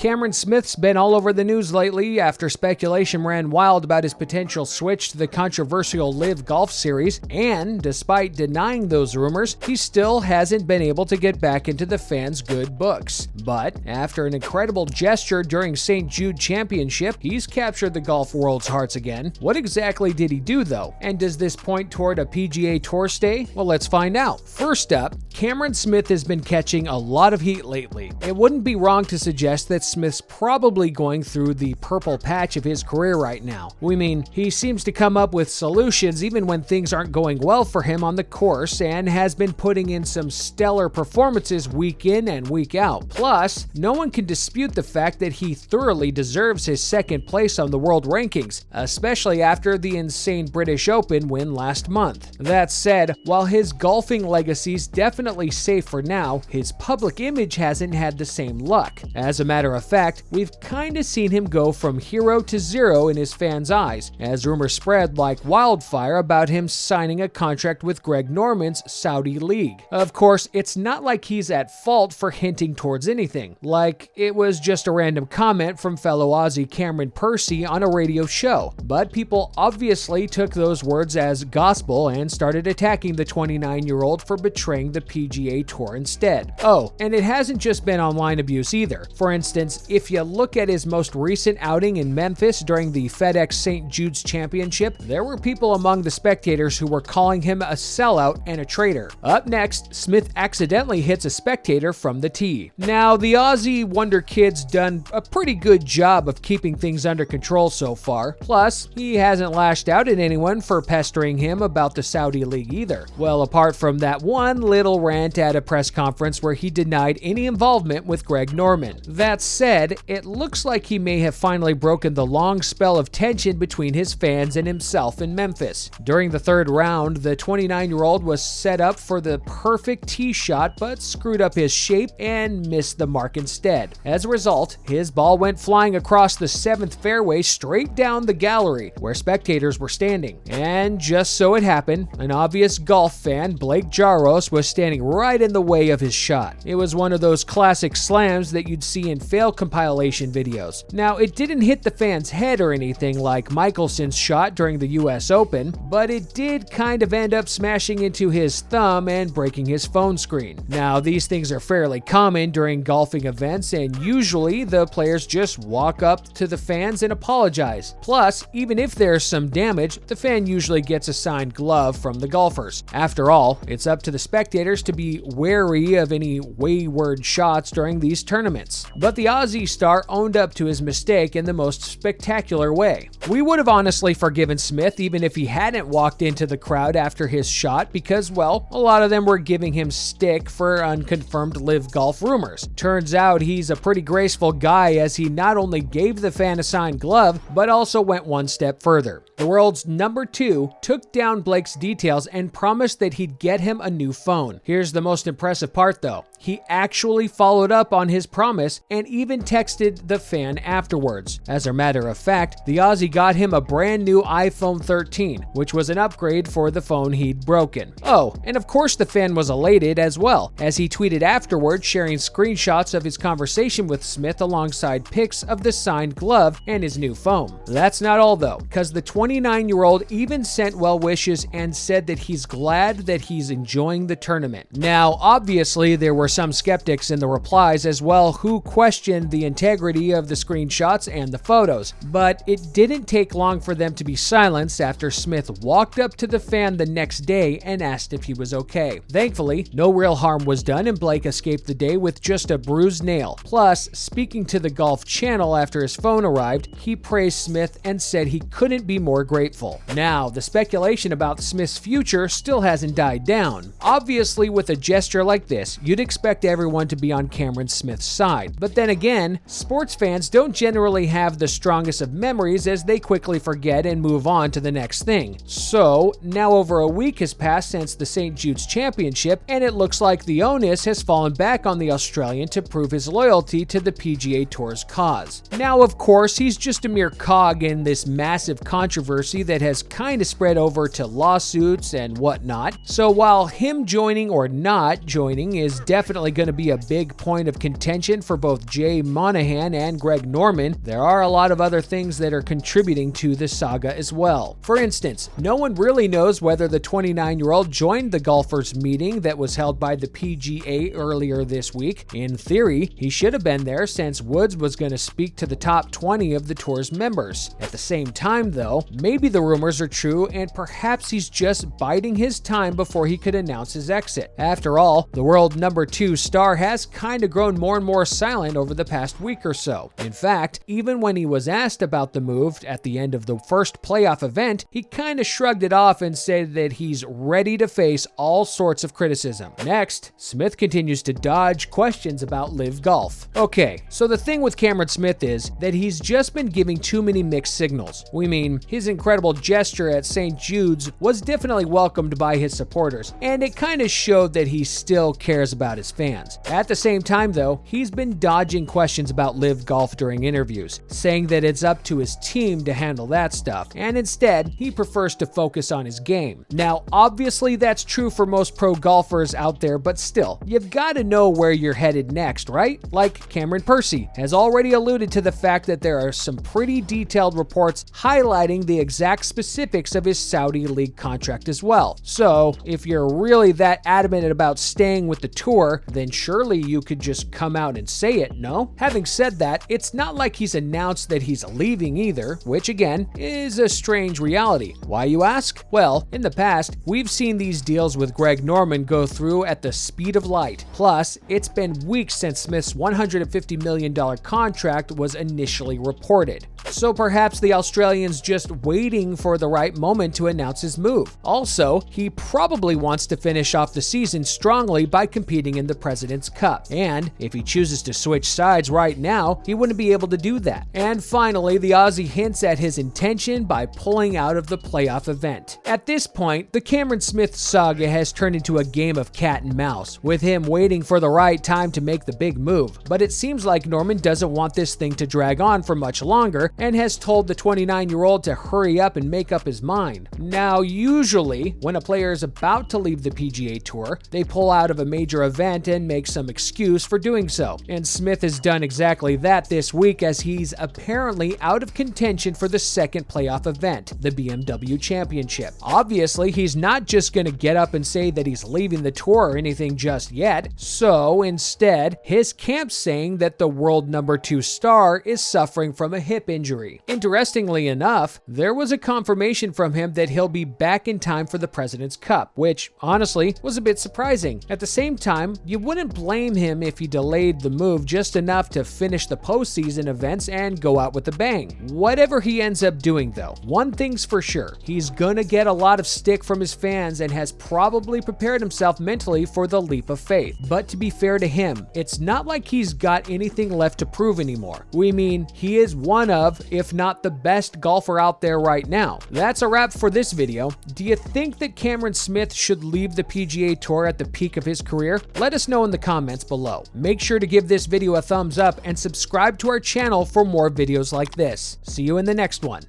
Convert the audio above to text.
Cameron Smith's been all over the news lately after speculation ran wild about his potential switch to the controversial Live Golf Series, and despite denying those rumors, he still hasn't been able to get back into the fans' good books. But after an incredible gesture during St. Jude Championship, he's captured the golf world's hearts again. What exactly did he do though? And does this point toward a PGA Tour stay? Well, let's find out. First up, Cameron Smith has been catching a lot of heat lately. It wouldn't be wrong to suggest that Smith's probably going through the purple patch of his career right now. We mean, he seems to come up with solutions even when things aren't going well for him on the course, and has been putting in some stellar performances week in and week out. Plus, no one can dispute the fact that he thoroughly deserves his second place on the world rankings, especially after the insane British Open win last month. That said, while his golfing legacy's definitely safe for now, his public image hasn't had the same luck. As a matter of fact, we've kinda seen him go from hero to zero in his fans' eyes, as rumors spread like wildfire about him signing a contract with Greg Norman's Saudi league. Of course, it's not like he's at fault for hinting towards anything, like it was just a random comment from fellow Aussie Cameron Percy on a radio show, but people obviously took those words as gospel and started attacking the 29-year-old for betraying the PGA Tour instead. Oh, and it hasn't just been online abuse either. For instance, if you look at his most recent outing in Memphis during the FedEx St. Jude's Championship, there were people among the spectators who were calling him a sellout and a traitor. Up next, Smith accidentally hits a spectator from the tee. Now, the Aussie Wonder Kid's done a pretty good job of keeping things under control so far. Plus, he hasn't lashed out at anyone for pestering him about the Saudi league either. Well, apart from that one little rant at a press conference where he denied any involvement with Greg Norman. That said, it looks like he may have finally broken the long spell of tension between his fans and himself in Memphis. During the third round, the 29-year-old was set up for the perfect tee shot but screwed up his shape and missed the mark instead. As a result, his ball went flying across the 7th fairway straight down the gallery where spectators were standing. And just so it happened, an obvious golf fan, Blake Jaros, was standing right in the way of his shot. It was one of those classic slams that you'd see in fail compilation videos. Now, it didn't hit the fan's head or anything like Mickelson's shot during the US Open, but it did kind of end up smashing into his thumb and breaking his phone screen. Now, these things are fairly common during golfing events, and usually the players just walk up to the fans and apologize. Plus, even if there's some damage, the fan usually gets a signed glove from the golfers. After all, it's up to the spectators to be wary of any wayward shots during these tournaments. But the Aussie star owned up to his mistake in the most spectacular way. We would have honestly forgiven Smith even if he hadn't walked into the crowd after his shot because, well, a lot of them were giving him stick for unconfirmed live golf rumors. Turns out he's a pretty graceful guy, as he not only gave the fan a signed glove, but also went one step further. The world's number 2 took down Blake's details and promised that he'd get him a new phone. Here's the most impressive part though. He actually followed up on his promise and even texted the fan afterwards. As a matter of fact, the Aussie got him a brand new iPhone 13, which was an upgrade for the phone he'd broken. Oh, and of course the fan was elated as well, as he tweeted afterwards sharing screenshots of his conversation with Smith alongside pics of the signed glove and his new phone. That's not all though, because the 29-year-old even sent well wishes and said that he's glad that he's enjoying the tournament. Now, obviously there were some skeptics in the replies as well who questioned the integrity of the screenshots and the photos, but it didn't take long for them to be silenced after Smith walked up to the fan the next day and asked if he was okay. Thankfully, no real harm was done and Blake escaped the day with just a bruised nail. Plus, speaking to the Golf Channel after his phone arrived, he praised Smith and said he couldn't be more grateful. Now, the speculation about Smith's future still hasn't died down. Obviously, with a gesture like this, you'd expect everyone to be on Cameron Smith's side. But then again, sports fans don't generally have the strongest of memories, as they quickly forget and move on to the next thing. So, now over a week has passed since the St. Jude's Championship, and it looks like the onus has fallen back on the Australian to prove his loyalty to the PGA Tour's cause. Now, of course, he's just a mere cog in this massive controversy that has kind of spread over to lawsuits and whatnot. So while him joining or not joining is definitely going to be a big point of contention for both Jay Ray Monahan and Greg Norman, there are a lot of other things that are contributing to the saga as well. For instance, no one really knows whether the 29-year-old joined the golfers' meeting that was held by the PGA earlier this week. In theory, he should have been there since Woods was going to speak to the top 20 of the tour's members. At the same time, though, maybe the rumors are true and perhaps he's just biding his time before he could announce his exit. After all, the world number 2 star has kind of grown more and more silent over the past week or so. In fact, even when he was asked about the move at the end of the first playoff event, he kind of shrugged it off and said that he's ready to face all sorts of criticism. Next, Smith continues to dodge questions about LIV Golf. Okay, so the thing with Cameron Smith is that he's just been giving too many mixed signals. We mean, his incredible gesture at St. Jude's was definitely welcomed by his supporters, and it kind of showed that he still cares about his fans. At the same time, though, he's been dodging questions about LIV Golf during interviews, saying that it's up to his team to handle that stuff, and instead, he prefers to focus on his game. Now, obviously that's true for most pro golfers out there, but still, you've got to know where you're headed next, right? Like Cameron Percy has already alluded to the fact that there are some pretty detailed reports highlighting the exact specifics of his Saudi League contract as well. So, if you're really that adamant about staying with the tour, then surely you could just come out and say it, no? Having said that, it's not like he's announced that he's leaving either, which again, is a strange reality. Why, you ask? Well, in the past, we've seen these deals with Greg Norman go through at the speed of light. Plus, it's been weeks since Smith's $150 million contract was initially reported. So perhaps the Australian's just waiting for the right moment to announce his move. Also, he probably wants to finish off the season strongly by competing in the President's Cup. And if he chooses to switch sides right now, he wouldn't be able to do that. And finally, the Aussie hints at his intention by pulling out of the playoff event. At this point, the Cameron Smith saga has turned into a game of cat and mouse, with him waiting for the right time to make the big move. But it seems like Norman doesn't want this thing to drag on for much longer and has told the 29-year-old to hurry up and make up his mind. Now, usually, when a player is about to leave the PGA Tour, they pull out of a major event and make some excuse for doing so. And Smith has done exactly that this week, as he's apparently out of contention for the second playoff event, the BMW Championship. Obviously, he's not just going to get up and say that he's leaving the tour or anything just yet. So instead, his camp's saying that the world number 2 star is suffering from a hip injury. Interestingly enough, there was a confirmation from him that he'll be back in time for the President's Cup, which honestly was a bit surprising. At the same time, you wouldn't blame him if he delayed the move just enough to finish the postseason events and go out with a bang. Whatever he ends up doing though, one thing's for sure, he's gonna get a lot of stick from his fans and has probably prepared himself mentally for the leap of faith. But to be fair to him, it's not like he's got anything left to prove anymore. We mean, he is one of, if not the best golfer out there right now. That's a wrap for this video. Do you think that Cameron Smith should leave the PGA Tour at the peak of his career? Let us know in the comments below. Make sure to give this video a thumbs up and subscribe to our channel for more videos like this. See you in the next one.